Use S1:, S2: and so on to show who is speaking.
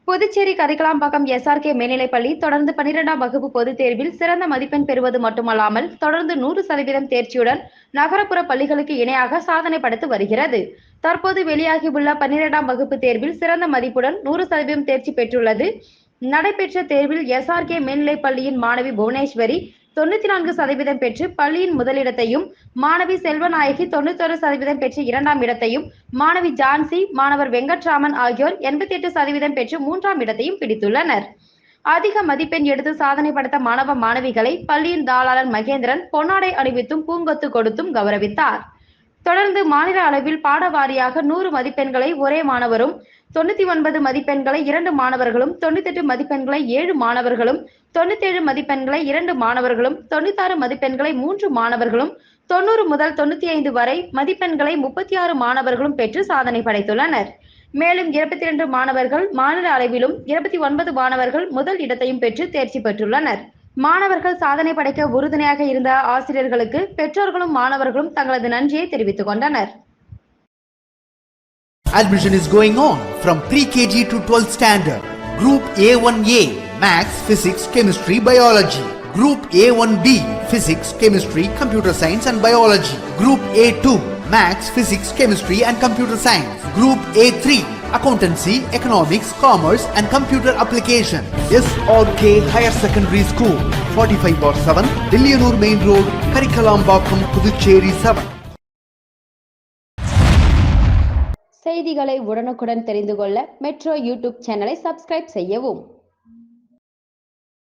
S1: Puducherry Karikalampakkam SRK மேல்நிலைப்பள்ளி தொடர்ந்து 12ஆம் வகுப்பு பொதுத் தேர்வில் சிறந்த மதிப்பெண் பெறுவது மட்டுமல்லாமல் தொடர்ந்து 100% தேர்ச்சியுடன் நகரப்புற பள்ளிகளுக்கு இணையாக சாதனை படைத்து வருகிறது. தற்போது வெளியாகியுள்ள 12ஆம் வகுப்பு தேர்வில் சிறந்த மதிப்புடன் 100% தேர்ச்சி பெற்றுள்ளது. நடைபெற்ற தேர்வில் SRK மேல்நிலைப்பள்ளியின் மாணவி புவனேஸ்வரி 94% பெற்று பள்ளியின் முதலிடத்தையும், மாணவி செல்வநாயகி 91% பெற்று 2ஆம் இடத்தையும், மாணவி ஜான்சி, மாணவர் வெங்கட்ராமன் ஆகியோர் 88% பெற்று 3ஆம் இடத்தையும் பிடித்துள்ளனர். அதிக மதிப்பெண் எடுத்து சாதனை படைத்த மாணவ மாணவிகளை பள்ளியின் தாளாளர் மகேந்திரன் பொன்னாடை அணிவித்தும் பூங்கொத்து கொடுத்தும் கௌரவித்தார். தொடர்ந்து மாநில அளவில் பாட வாரியாக 100 மதிப்பெண்களை ஒரே மாணவரும், 99 மதிப்பெண்களை 2 மாணவர்களும், 98 மதிப்பெண்களை 7 மாணவர்களும், 97 மதிப்பெண்களை 2 மாணவர்களும், 96 மதிப்பெண்களை 3 மாணவர்களும், 90 முதல் 95 வரை மதிப்பெண்களை 36 மாணவர்களும் பெற்று சாதனை படைத்துள்ளனர். மேலும் 22 மாணவர்கள் மாநில அளவிலும், 29 மாணவர்கள் முதல் இடத்தையும் பெற்று தேர்ச்சி பெற்றுள்ளனர். மாணவர்கள் சாதனை படைக்க உறுதுணையாக இருந்த ஆசிரியர்களுக்கு பெற்றோர்களும் மாணவர்களும் தங்களது நன்றியை தெரிவித்துக் கொண்டனர்.
S2: Admission is going on from pre-KG to 12th standard. Group A1A Maths, Physics, Chemistry, Biology. Group A1B Physics, Chemistry, Computer Science and Biology. Group A2 Maths, Physics, Chemistry and Computer Science. Group A3 Accountancy, Economics, Commerce and Computer Application. SRK Higher Secondary School, 45/7, Dilliyanur Main Road, Karikalambakkam, Puducherry 7.
S1: செய்திகளை உடனுக்குடன் தெரிந்து கொள்ள metro YouTube சேனலை subscribe செய்யவும்.